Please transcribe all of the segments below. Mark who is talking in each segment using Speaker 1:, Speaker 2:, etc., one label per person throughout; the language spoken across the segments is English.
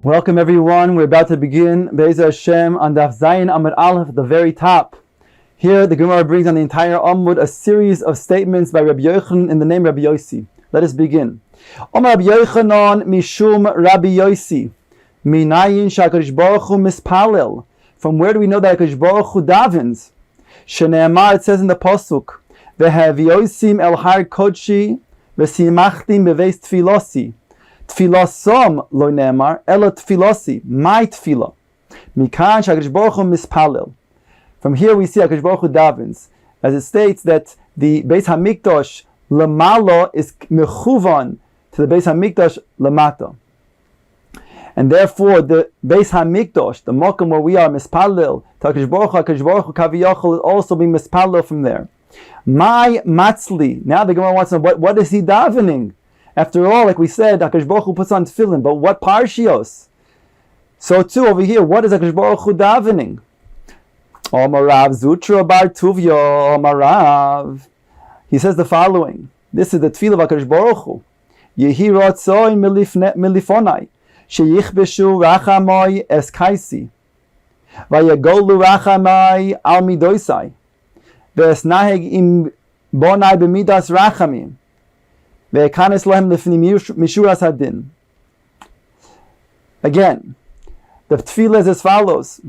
Speaker 1: Welcome everyone. We're about to begin Be'ezer Hashem on Daf Zayin Amud Aleph at the very top. Here the Gemara brings on the entire Amud a series of statements by Rabbi Yochanan in the name Rabbi Yosi. Let us begin. Omar Rabbi Yochanan mishum Rabbi Yosi minayin shakadosh baruch hu mispalel. From where do we know that Hakadosh Baruch Hu davens? Shene'amar, it says in the pasuk, V'haviosim el har kodshi v'simachtim beveis tfilosi. Tfilosom lo ne'amar elo tfilosi, my tfila. Mikan shakadosh baruch hu mispalel. From here we see Hakadosh Baruch Hu davens, as it states that the Beis Hamikdash lamalo is mechuvan to the Beis Hamikdash lamata. And therefore, the Beis Hamikdash, the Mokum where we are, mispalel, Hakadosh Baruch Hu kaviyachol will also be mispalel from there. My matzli. Now the Gemara wants to know what is he davening? After all, like we said, Hakadosh Baruch Hu puts on tefillin, but what parshios? So too over here, what is Hakadosh Baruch Hu davening? Omarav Zutra Bar Tuvya Omarav. He says the following. This is the tefillah of Hakadosh Baruch Hu. Yehi rotzoi milifonai. Sheyichbeshu rachamai eskaisi, vayagolu rachamai al midoisai, ve'esnaheg im bonai b'midas rachamim, ve'ekanes lohem lifni mishuras hadin. Again, the tefillah is as follows.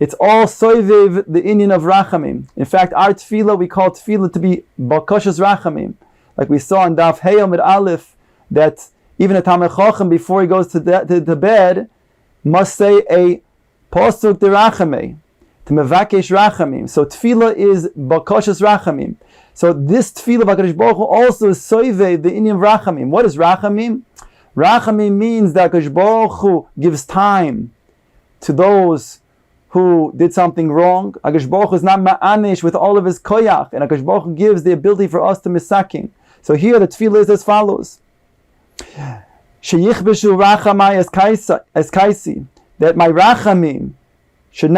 Speaker 1: It's all soiviv, the inyan of rachamim. In fact, our tefillah, we call tefillah to be bakashas rachamim. Like we saw in Daf Hey Amud Aleph, that even a Talmid Chacham, before he goes to bed, must say a posuk de rachamim, to mevakesh rachamim. So tefillah is bakashas rachamim. So this tefillah of HaKadosh Baruch Hu also is soiveh, the inyan of rachamim. What is rachamim? Rachamim means that HaKadosh Baruch Hu gives time to those who did something wrong. HaKadosh Baruch Hu is not ma'anish with all of his koyach, and HaKadosh Baruch Hu gives the ability for us to misaking. So here the tefillah is as follows. Sheyichbeshu rachamai as kaisi, that my rachamim should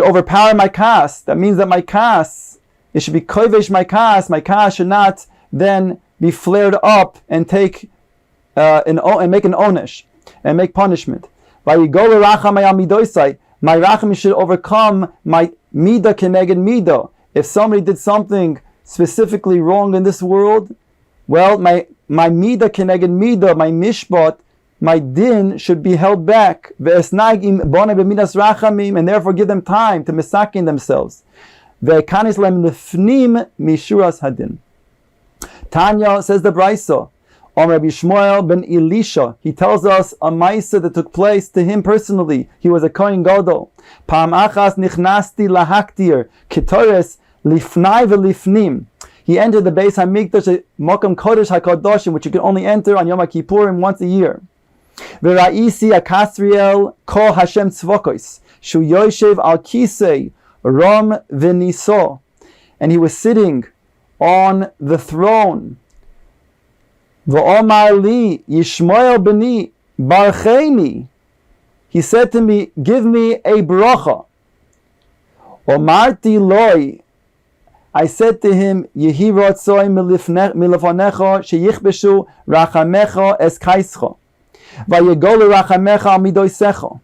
Speaker 1: overpower my kas. That means that my kas, it should be kovesh my kas should not then be flared up and take and make an onish and make punishment. Vayigol rachamai al midoisai, my rachamim should overcome my mida keneged mida. If somebody did something specifically wrong in this world, well, my mida keneged mida, my mishpat, my din should be held back. Ve'esnag im bonai b'midas rachamim, and therefore give them time to misakin themselves. Ve'kanis lem lefnim mishuras hadin. Tanya says the Brisa, Rabbi Shmuel ben Elisha, he tells us a ma'isa that took place to him personally. He was a Kohen Gadol. Pam achas nichnasti lahaktir ketores lifnai ve'lifnim. He entered the Beis Hamikdash, Mokum Kodesh HaKadoshim, which you can only enter on Yom Kippurim once a year. V'ra'isi akasriel kol Hashem tzvokos, shu yoshev al kisei rom v'niso. And he was sitting on the throne. V'omar li yishmoel b'ni barcheini. He said to me, give me a bracha. Omarti loi, I said to him, Yehi rotzoi milefonecho sheyichbeshu rachamecho es kaischo, vayegolu rachamecha al midoisecho,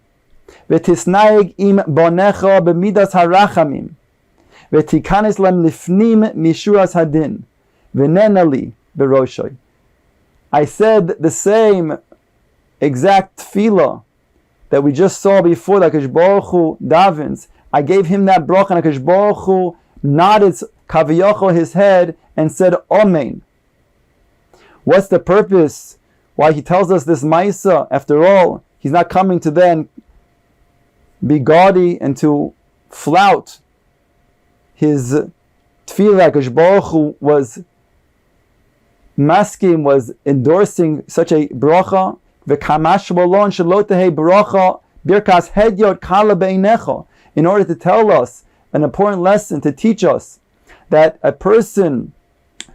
Speaker 1: v'tisnaig im bonecho b'midas harachamim, v'tikanis lem lifnim mishuras hadin, v'nenali b'roshoi. I said the same exact tefillah that we just saw before, that Hakadosh Baruch Hu davens. I gave him that bracha, and Hakadosh Baruch Hu nodded kaviyachol his head and said Amen. What's the purpose? Why he tells us this ma'isa? After all, he's not coming to then be gaudy and to flout his tefillah. Hakadosh Baruch Hu was maskim, was endorsing such a bracha. V'kamash bolon shalotehei bracha birkas hedyot kala beinecha, in order to tell us an important lesson, to teach us that a person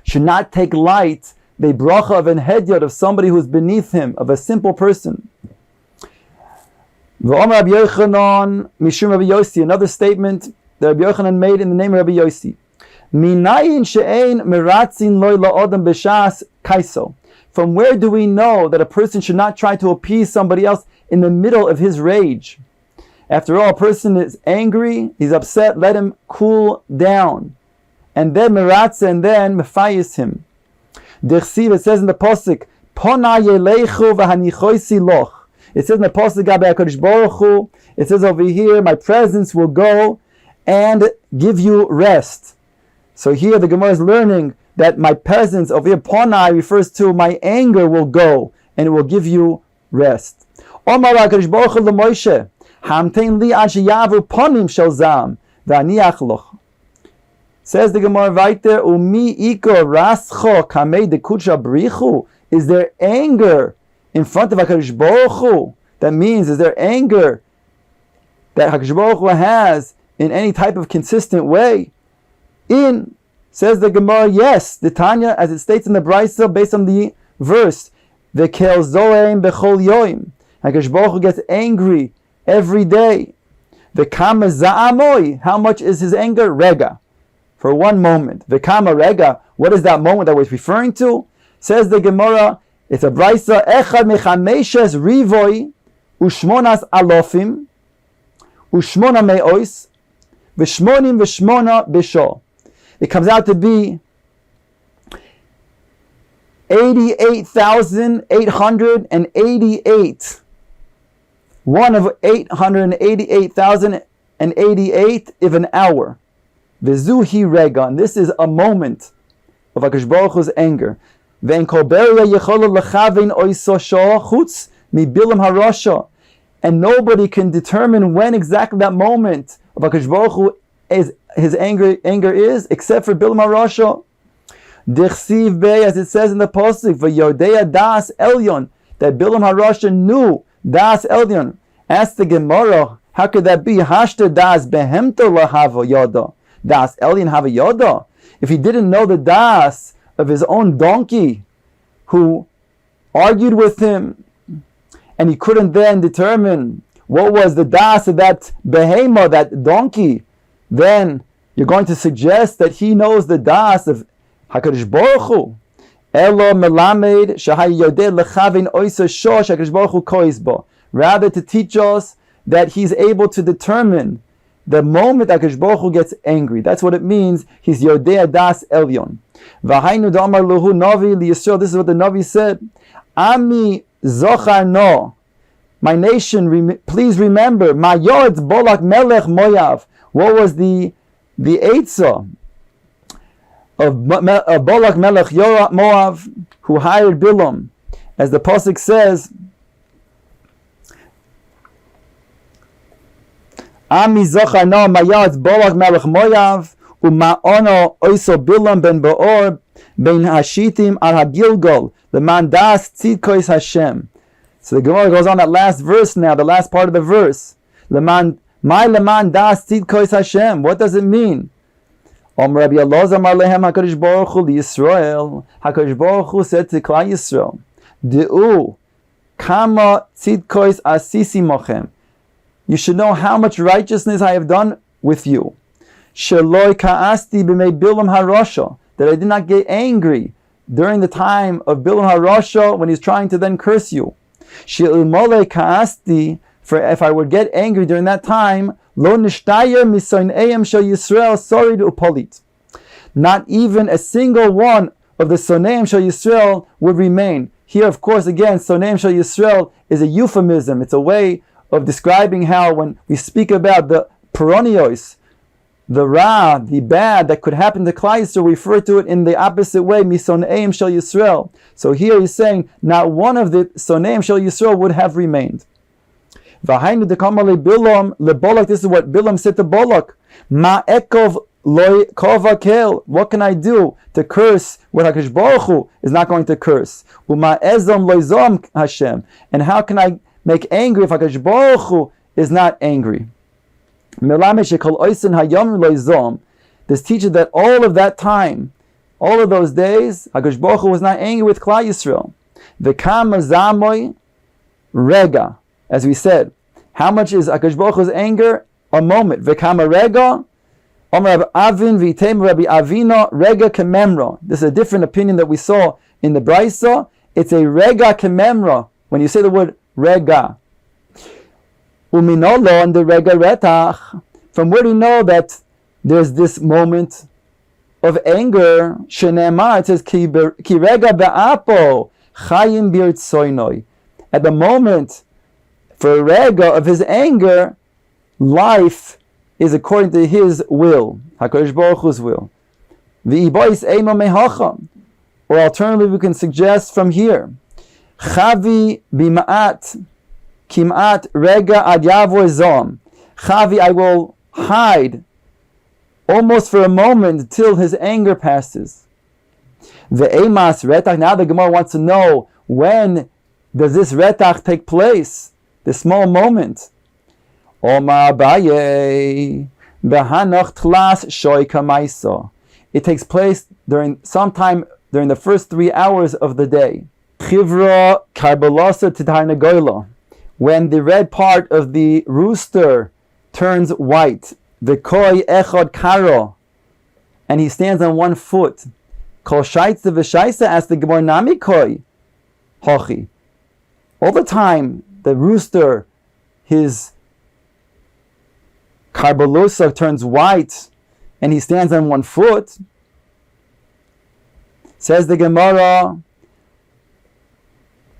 Speaker 1: should not take light the bracha of an hedyot, of somebody who is beneath him, of a simple person. V'omar Rabbi Yochanan mishum Rabbi Yosi, another statement that Rabbi Yochanan made in the name of Rabbi Yosi. Minayin she'ein meratzin loy la'odam b'shas kaiso. from where do we know that a person should not try to appease somebody else in the middle of his rage? After all, a person is angry, he's upset, let him cool down. And then meratze, and then mefayis him. Dirshu, it says in the Pasuk, Pona yelechu v'hanichoisi loch. It says in the Pasuk, Gabe HaKadosh Baruch Hu, it says over here, my presence will go and give you rest. So here the Gemara is learning that my presence over here, Pona, refers to my anger will go and it will give you rest. Omar HaKadosh Baruch Hu l'Moshe, Hamtein li ad sheyavu ponim shel zam v'aniach loch. Says the Gemara right there, Umi iko rascho kamei dekucha brichu. Is there anger in front of HaKadosh Baruch Hu? That means, is there anger that HaKadosh Baruch Hu has in any type of consistent way? Says the Gemara, yes, the Tanya, as it states in the Brisa, based on the verse, V'kel zoreim bechol yoim. HaKadosh Baruch Hu gets angry every day. V'kama za'amoi. How much is his anger? Rega. For one moment. V'kama rega. What is that moment that we're referring to? Says the Gemara, it's a Brisa, Echad mechameshes rivoi ushmonas alofim ushmona me'ois v'shmonim v'shmona b'sho. It comes out to be 88,888. One of 888,088 of an hour. V'zuhi rega. And this is a moment of HaKadosh Baruch Hu's anger. And nobody can determine when exactly that moment of HaKadosh Baruch Hu is his anger is, except for Bilam HaRasha. Dichsiv Bey, as it says in the Pasuk, V'yodea Das Elyon, that Bilam HaRasha knew Das Elyon. Ask the Gemara, how could that be? Hashta Das Behemto Lahava Yoda. Das Elyon Hava Yoda. If he didn't know the Das of his own donkey, who argued with him, and he couldn't then determine what was the das of that behema, that donkey, then you're going to suggest that he knows the das of HaKadosh Baruch Hu. Elo melamed shahay yodeh lechavin oisa shosh HaKadosh Baruch Hu kois bo. Rather to teach us that he's able to determine the moment HaKadosh Baruch Hu gets angry. That's what it means. He's Yodea Das Elyon. V'hainu d'amar luhu Navi liyisrael. This is what the Navi said. Ami zochar no. My nation, please remember. Mayodz Bolak Melech Moav. What was the Eitzah of Bolak Melech Moav, who hired Bilam? As the Pasuk says, Ami zochar no mayadz Bolak Melech Moav uma'ono oiso Bilam ben Beor ben Hashitim al HaGilgol leman das tzidkois Hashem. So the Gemara goes on that last verse now, the last part of the verse. Leman das tzidkois Hashem. What does it mean? Rabbi Elazar amar lehem HaKadosh Baruch Hu Yisrael. HaKadosh Baruch Hu said to Klal Yisrael, De'u kama tzidkois asisi mochem. You should know how much righteousness I have done with you. Sheloi ka'asti b'mei Bilam HaRasha. That I did not get angry during the time of Bilam HaRasha when he's trying to then curse you. She'ilmole ka'asti, for if I would get angry during that time, lo nishtayer misoneim shel Yisrael sorid upolit. Not even a single one of the soneim shel Yisrael would remain. Here, of course, again, soneim shel Yisrael is a euphemism. It's a way of describing how when we speak about the peronios, the ra, the bad that could happen to Klal Yisrael, we refer to it in the opposite way, misoneim shel Yisrael. So here he's saying, not one of the soneim shel Yisrael would have remained. V'hainu dekama leBilam leBolak. This is what Bilam said to Bolak. Ma ekov loy kovakel. What can I do to curse what HaKadosh Baruch Hu is not going to curse? Uma ezom loy zom Hashem. And how can I make angry if HaKadosh Baruch Hu is not angry? This teaches that all of that time, all of those days, HaKadosh Baruch Hu was not angry with Klal Yisrael. V'kama zamoy rega. As we said, how much is HaKadosh Baruch Hu's anger? A moment. V'kama rega. Omer Rabbi Avin v'yitem Rabbi Avino rega kememra. This is a different opinion that we saw in the Brisa. It's a rega kememra when you say the word rega. Uminolo and the rega retach. From where do you know that there's this moment of anger? Shenemar, it says ki rega be'apo chayim birtsoinoi. At the moment for rega of his anger, life is according to his will, HaKadosh Baruch Hu's will. V'ibois eimo mehacham. Or alternatively, we can suggest from here, Chavi bima'at kim'at rega ad yavor zom. Chavi, I will hide almost for a moment till his anger passes. Ve'emas retach. Now the Gemara wants to know, when does this retach take place? The small moment. Omar Abaye behanoch tlas shoy kamaisa. It takes place sometime during the first 3 hours of the day. Chivra karbalosa titarnagoyla. When the red part of the rooster turns white. V'koi echad karo. And he stands on one foot. Kol shaitza v'shaisa, as the Gemara nami koi hochi. All the time, the rooster, his karbalosa turns white, and he stands on one foot. Says the Gemara,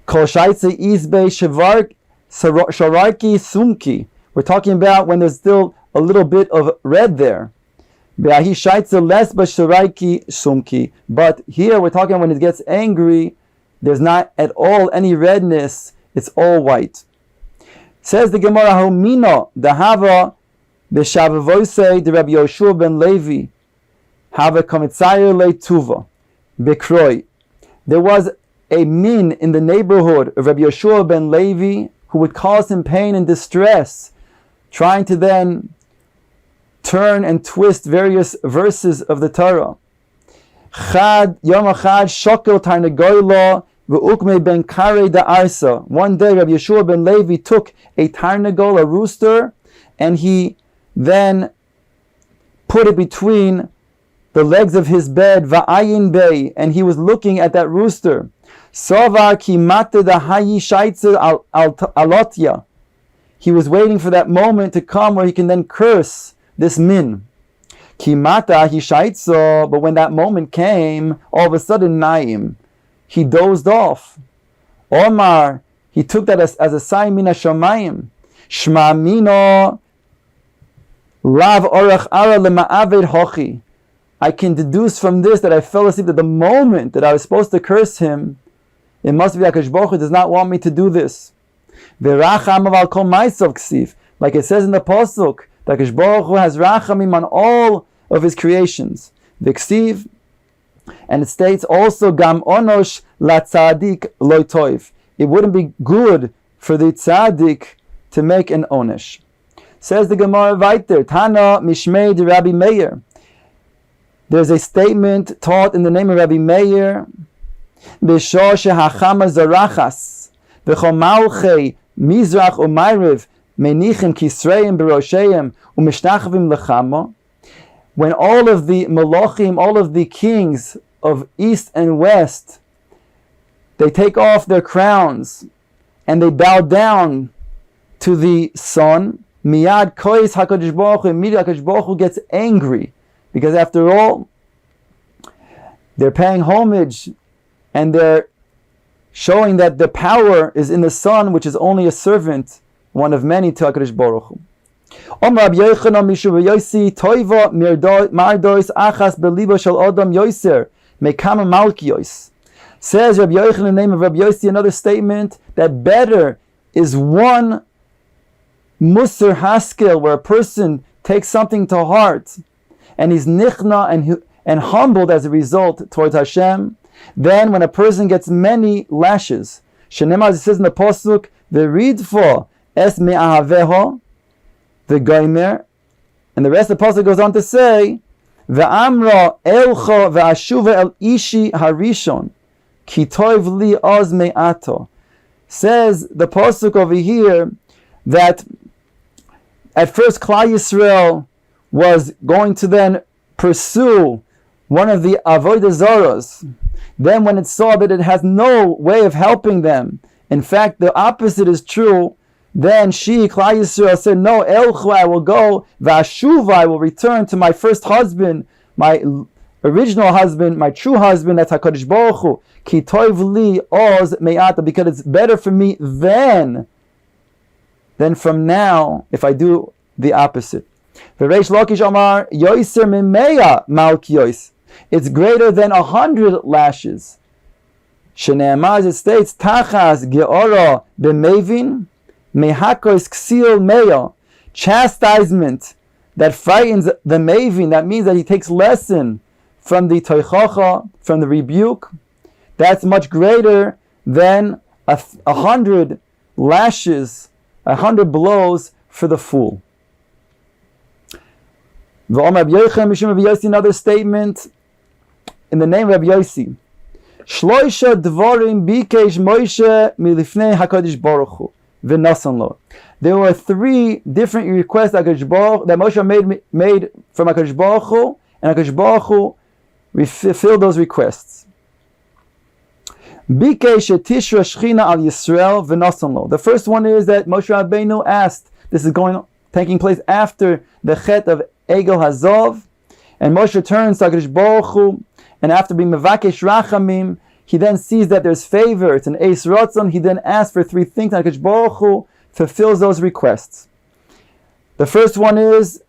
Speaker 1: Kol shaitza izbe shararki sumki. We're talking about when there's still a little bit of red there. Be'ahi shaitza les b'shararki sumki. But here we're talking when it gets angry, there's not at all any redness, it's all white. Says the Gemara, Homino dahava b'shavavoisei de Rabbi Yoshua ben Levi hava komitzayer leituva bekroi. There was a min in the neighborhood of Rabbi Yoshua ben Levi who would cause him pain and distress, trying to then turn and twist various verses of the Torah. Chad yom achad shokel tarnagoylo v'ukme ben kare da arsa. One day Rabbi Yeshua ben Levi took a tarnagol, a rooster, and he then put it between the legs of his bed, va'ayin bey, and he was looking at that rooster. Sovar ki mate da hayi shaitze alotya. He was waiting for that moment to come where he can then curse this min. Kimata he shaitzo, but when that moment came, all of a sudden naim, he dozed off. Omar, he took that as a sign min hashamayim. Shma mino lav orach ara lema'aved hochi. I can deduce from this that I fell asleep at the moment that I was supposed to curse him. It must be that HaKadosh Baruch Hu does not want me to do this. V'racham aval kol ma'asav ksiv. Like it says in the Pasuk, that HaKadosh Baruch Hu has rachamim on all of his creations. V'ksiv, and it states also, Gam onosh la tzadik lo toiv. It wouldn't be good for the tzadik to make an onesh. Says the Gemara weiter, Tana mishmei de Rabbi Meir. There's a statement taught in the name of Rabbi Meir, B'shor shehachama zarachas v'chol malchei mizrach u'mayriv menichim kisreim b'rosheim u'mishtachvim lechama. When all of the Malachim, all of the kings of east and west, they take off their crowns and they bow down to the sun, miyad kois HaKadosh Baruch Hu, immediately HaKadosh Baruch Hu gets angry, because after all, they're paying homage and they're showing that the power is in the sun, which is only a servant, one of many, to HaKadosh Baruch Hu. Says Rabbi Yochanan in the name of Rabbi Yossi, another statement, that better is one musar haskel, where a person takes something to heart and he's nichna and humbled as a result towards Hashem, than when a person gets many lashes. Shenemar, as it says in the Pasuk, v'ridfo es me'ahaveho the Goimer, and the rest of the pasuk goes on to say, "Ve'amra elcha ve'ashuva el ishi harishon, ki toiv li oz me'ato." Says the pasuk over here that at first Klal Yisrael was going to then pursue one of the avodah zaros, Then when it saw that it has no way of helping them, in fact the opposite is true, then she, Klal Yisrael, said, no, Elchu, I will go, Vashuva, I will return to my first husband, my original husband, my true husband, that's HaKadosh Baruch Hu, Ki toiv li oz me'ata, because it's better for me than from now, if I do the opposite. V'reish Lakish Amar, Yoiser mimeya malkiyos, it's greater than 100 lashes. Shne'emar, it states, Tachas ge'ora b'mevin, mehakos ksil meya, chastisement that frightens the mavin, that means that he takes lesson from the toichacha, from the rebuke, that's much greater than 100 lashes, 100 blows for the fool. Another statement in the name of Rabbi Yossi. Shloisha dvarim bikesh Moshe milifnei HaKadosh Baruch Hu v'nasan lo. There were 3 different requests that Moshe made from HaKadosh Baruch Hu, and HaKadosh Baruch Hu fulfilled those requests. Bikesh tishra shchina al Yisrael v'nasan lo. The first one is that Moshe Rabbeinu asked, this is taking place after the Chet of Egel Hazov, and Moshe turns to HaKadosh Baruch Hu, and after being mevakesh rachamim, he then sees that there's favor, it's an eis ratzon, he then asks for 3 things, and HaKadosh Baruch Hu fulfills those requests. The first one is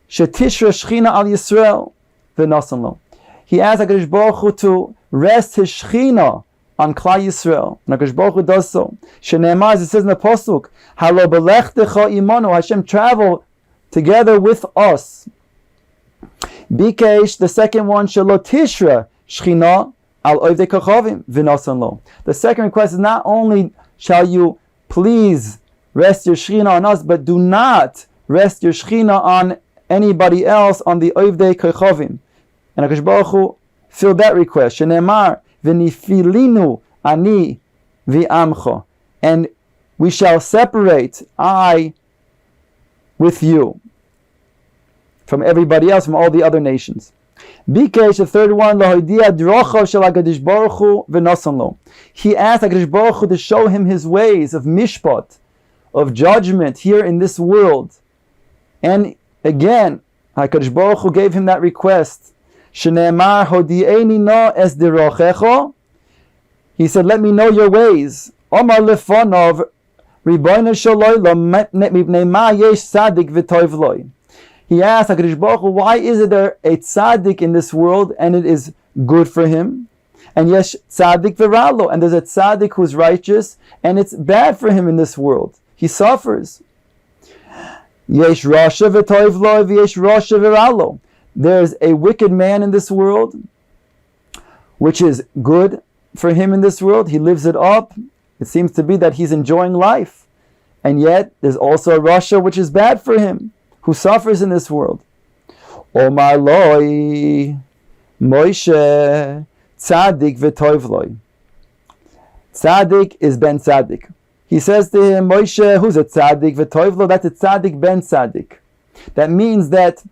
Speaker 1: shetishra shchina al Yisrael v'nasan lo. He asks HaKadosh Baruch Hu to rest his shchina on Klal Yisrael, and HaKadosh Baruch Hu does so. Shne'emar, as it says in the pasuk, halo belechtecha imanu, Hashem travel together with us. Bikesh, the second one, shelo tishra shchina al oivdei kochavim v'nasan lo. The second request is not only shall you please rest your shchina on us, but do not rest your shchina on anybody else, on the oivdei kochavim. And HaKadosh Baruch Hu filled that request. Shenemar v'nifilinu ani v'amcha, and we shall separate I with you from everybody else, from all the other nations. Bikesh, the third one, lahodia drocha shel HaKadosh Baruch Hu v'nasan lo. He asked HaKadosh Baruch Hu to show him his ways of mishpat, of judgment here in this world. And again, HaKadosh Baruch Hu gave him that request. Shne'emar hodi'eni no es derochecho. He said, let me know your ways. Omar lefonov ribono shaloylo mipnei ma yesh tzadik v'toiv loy. He asked HaKadosh Baruch Hu, why is it there a tzaddik in this world and it is good for him? And yesh tzaddik v'ralo, and there's a tzaddik who's righteous and it's bad for him in this world. He suffers. Yesh rasha v'toiv loy v'yesh rasha v'ralo. There's a wicked man in this world, which is good for him in this world. He lives it up. It seems to be that he's enjoying life. And yet, there's also a rasha which is bad for him, who suffers in this world. Omar loy, Moshe, tzaddik v'toiv loy. Tzaddik is ben tzaddik. He says to him, Moshe, who's a tzaddik v'toiv loy? That's a tzaddik ben tzaddik. That means that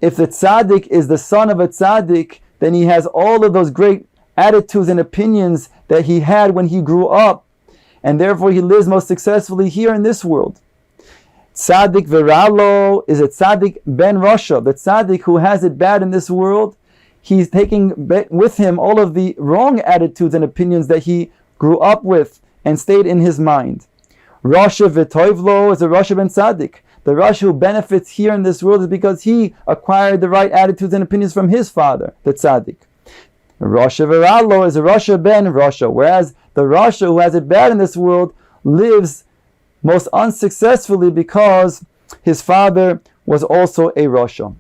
Speaker 1: if the tzaddik is the son of a tzaddik, then he has all of those great attitudes and opinions that he had when he grew up, and therefore he lives most successfully here in this world. Tzaddik v'ralo is a tzaddik ben rasha, the tzaddik who has it bad in this world. He's taking with him all of the wrong attitudes and opinions that he grew up with and stayed in his mind. Rasha v'toivlo is a rasha ben tzaddik. The rasha who benefits here in this world is because he acquired the right attitudes and opinions from his father, the tzaddik. Rasha v'ralo is a rasha ben rasha, whereas the rasha who has it bad in this world lives most unsuccessfully because his father was also a rasha.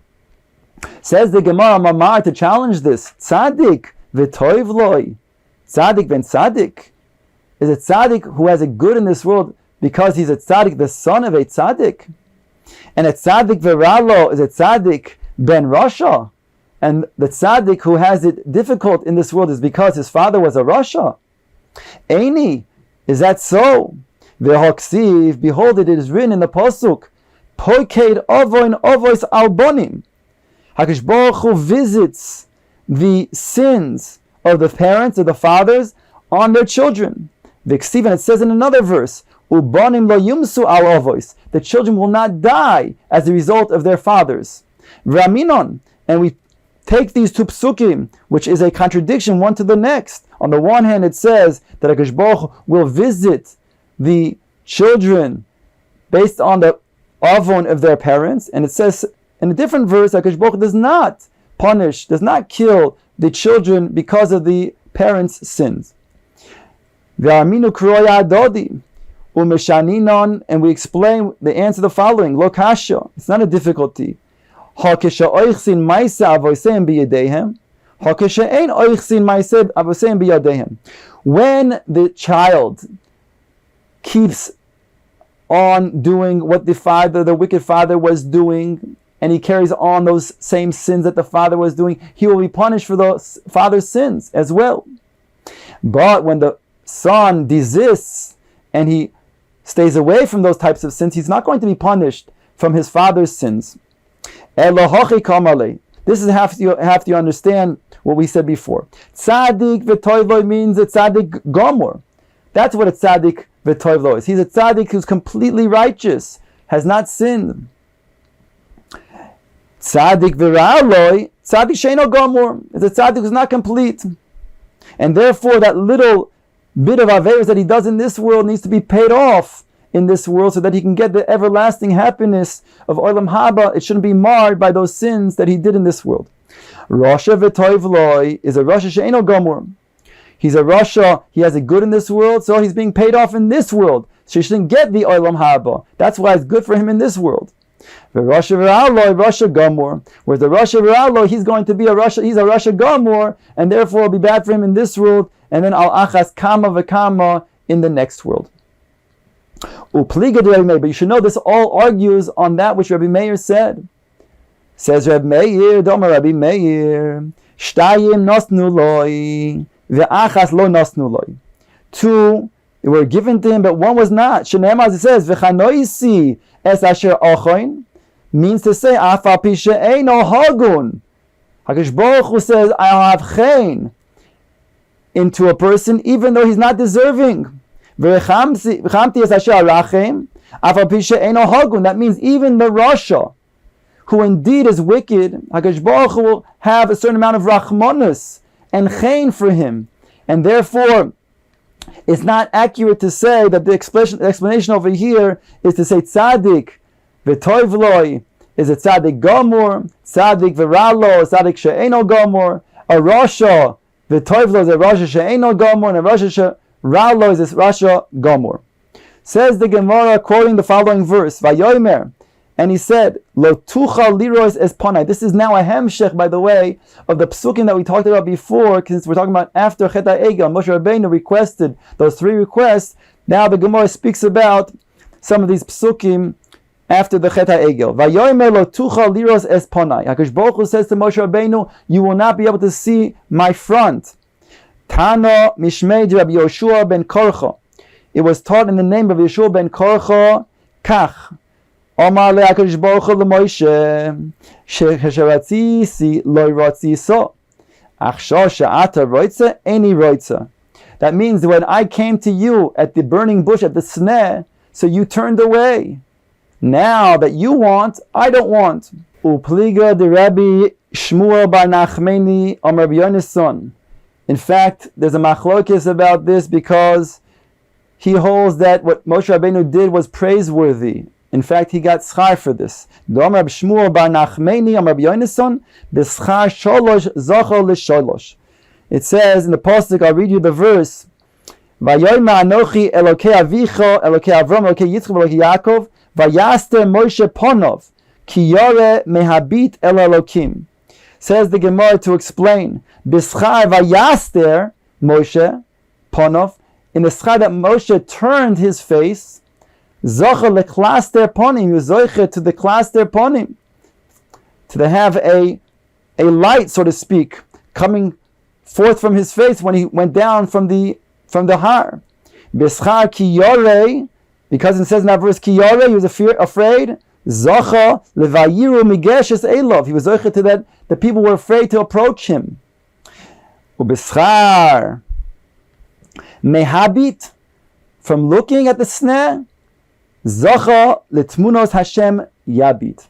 Speaker 1: Says the Gemara Mamar to challenge this, tzaddik v'toiv loy, tzaddik ben tzaddik, is a tzaddik who has it good in this world because he's a tzaddik, the son of a tzaddik. And a tzaddik v'ralo is a tzaddik ben rasha, and the tzaddik who has it difficult in this world is because his father was a rasha. Eini, is that so? V'hoksiv, behold, it is written in the pasuk, poiked ovoin ovois albonim. HaKadosh Baruch Hu visits the sins of the parents or the fathers on their children. V'ksiv, and it says in another verse, Ubanim lo yumsu al avos, the children will not die as a result of their fathers. V'aminon, and we take these two psukim, which is a contradiction one to the next. On the one hand, it says that HaKadosh Baruch Hu will visit the children based on the avon of their parents, and it says in a different verse, HaKadosh Baruch Hu does not punish, does not kill the children because of the parents' sins. V'aminu kroya adodi umeshaninon, and we explain the answer the following: Lo kasha, it's not a difficulty. Hakesha oichsin ma'aseh avoseim biyadehem, hakesha ein oichsin ma'aseh avoseim biyadehem. When the child keeps on doing what the wicked father was doing, and he carries on those same sins that the father was doing, he will be punished for the father's sins as well. But when the son desists and he stays away from those types of sins, he's not going to be punished from his father's sins. This is have to understand what we said before. Tzaddik v'toivlo means a tzaddik gomor. That's what a tzaddik v'toivlo is. He's a tzaddik who's completely righteous, has not sinned. Tzaddik v'ra'aloi, tzaddik sheino gomor, is a tzaddik who's not complete. And therefore that little bit of averos that he does in this world needs to be paid off in this world so that he can get the everlasting happiness of Olam Haba. It shouldn't be marred by those sins that he did in this world. Rasha v'toivloi is a Rasha she'eno gomor. He's a Rasha, he has a good in this world, so he's being paid off in this world. So he shouldn't get the Olam Haba. That's why it's good for him in this world. Rasha v'ra'aloi, Rasha gomor. Whereas the Rasha v'ra'aloi, he's going to be a Rasha, he's a Rasha gomor, and therefore it'll be bad for him in this world, and then al achas kama v'kama in the next world. But you should know this all argues on that which Rabbi Meir said. Says Rabbi Meir, Domer Rabbi Meir, Shtayim nosnu loi, ve'achas lo nosnu loi. Two were given to him, but one was not. Shene'emar, as it says, v'chanoisi es asher ochoin, means to say, afal pi she'eino hagun. HaKadosh Baruch Hu says, I'll have chen into a person, even though he's not deserving. That means even the Rasha, who indeed is wicked, HaKadosh Baruch Hu will have a certain amount of rachmanus and chen for him, and therefore it's not accurate to say that the explanation over here is to say tzaddik v'toivloi is a tzaddik gomor, tzaddik v'ralo, tzaddik she'eno gomor, a Rasha v'toivlo is a Rasha she'eno gomor, and a Rasha Ralo is this Rasha Gomor. Says the Gemara, quoting the following verse, Vayomer, and he said, Lo tucha liros es panai. This is now a hemshech, by the way, of the psukim that we talked about before, since we're talking about after Chet HaEgel. Moshe Rabbeinu requested those three requests. Now the Gemara speaks about some of these psukim after the Chet HaEgel. Vayomer lo tucha liros es panai. HaKadosh Baruch Hu says to Moshe Rabbeinu, you will not be able to see my front. Tana Mishmei Rabbi Yoshua ben Korcha. It was taught in the name of Yoshua ben Korcha. Kach. Omar le'akadosh Baruch Hu leMoshe she'ratzisi lo ratziso. Achsha she'ata roitza eni roitza. That means when I came to you at the burning bush at the sneh, so you turned away. Now that you want, I don't want. Upliga de Rabbi Shmuel bar Nachmeni Amar Rabbi Yona's son. In fact, there's a machlokes about this because he holds that what Moshe Rabbeinu did was praiseworthy. In fact, he got schar for this. Amar Rabbi Shmuel bar Nachmeni Amar Rabbi Yona's son, b'schar sholosh zocho l'sholosh. It says in the pasuk, I'll read you the verse. Vayoyma anochi Elokei avicho, Elokei Avram, Elokei Yitzchak, Elokei Yaakov, vayaster Moshe ponov, ki yore mehabit el Elokim. Says the Gemara to explain, B'schar vayaster Moshe ponov, in the schar that Moshe turned his face, zocha leklaster ponim, he was zoche to the klaster ponim, to have a light, so to speak, coming forth from his face when he went down from the har. B'schar ki yorei, because it says in that verse ki yorei, he was afraid. Zacha levayiru migeshes elov. He was zoche to that the people were afraid to approach him. Ubeschar mehabit, from looking at the sneh, Zacha letmunos Hashem yabit.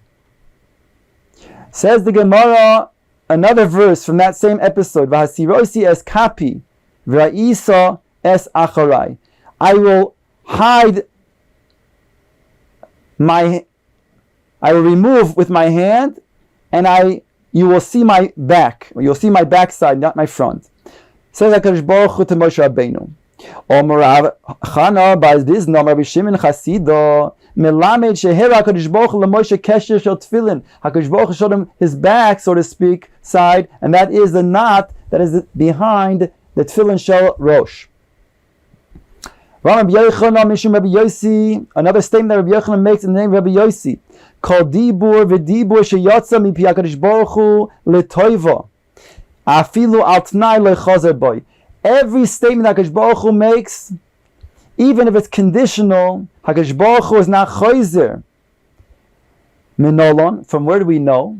Speaker 1: Says the Gemara, another verse from that same episode, V'hasirosi es kapi, v'ra'isa es acharai. I will remove with my hand, and you will see my back. You'll see my backside, not my front. Says HaKadosh Baruch Hu to Moshe Rabbeinu. Omer Rav Chana ba'az Dizno Rabbi Shimon Chasido melamed shehera HaKadosh Baruch Hu leMoshe kesher shel tefillin. HaKadosh Baruch Hu showed him his back, so to speak, side, and that is the knot that is behind the tefillin shel Rosh. Rabbi Yochanan Mishum Rabbi Yossi, another statement that Rabbi Yochanan makes in the name of Rabbi Yossi. Kol dibur v'dibur sheyotza mipi HaKadosh Baruch Hu letoiva, afilu al t'nai lechazer boy. Every statement that HaKadosh Baruch Hu makes, even if it's conditional, HaKadosh Baruch Hu is not choizer. Minolon, from where do we know?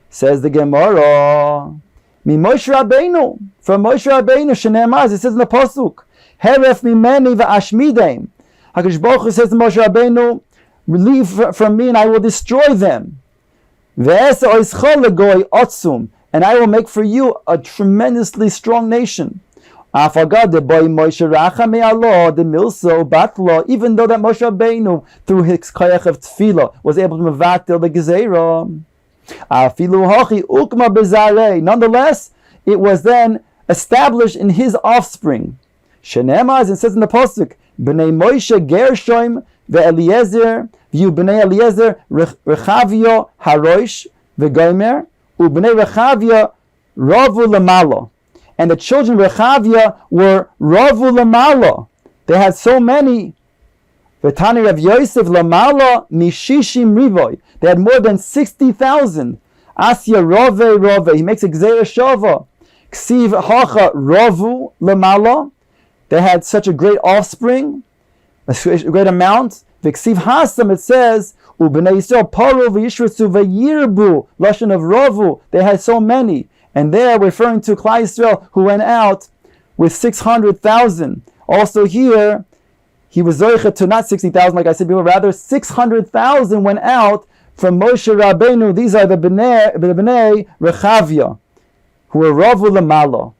Speaker 1: Says the Gemara, Mi Moshe Rabbeinu, from Moshe Rabbeinu, Shene'emar, it says in the Pasuk, Heref mimeni v'ashmideim. HaKadosh Baruch Hu says to Moshe Rabbeinu, leave from me and I will destroy them. Ve'esa oischol legoy otzum, and I will make for you a tremendously strong nation. Even though that Moshe Rabbeinu, through his koyach of tefillah, was able to mevatel the gezerah, nonetheless, it was then established in his offspring. Shenemah, as it says in the pasuk, b'nei Moshe Gershom ve'Eliezer, v'yu b'nei Eliezer Rechavio Harosh ve'Gomer, u'b'nei Rechavio Ravu Lamalo. And the children of Rechavia were Ravu Lamala. They had so many. V'tani Rav Yosef Lamala Mishishim Rivoy. They had more than 60,000. Asya Rove. He makes a Gzeira Shava. Ksiv Hacha Ravu Lamala. They had such a great offspring, a great amount. V'ksiv Hasam, it says, U'bnei Yisrael Paru v'yishratzu v'yirbu. Lashon of Ravu. They had so many. And there, referring to Klal Yisrael, who went out with 600,000. Also here, he was zoichet to not 60,000, like I said before, rather 600,000 went out from Moshe Rabbeinu. These are the Bnei Rechavia, who were Ravu Lamala.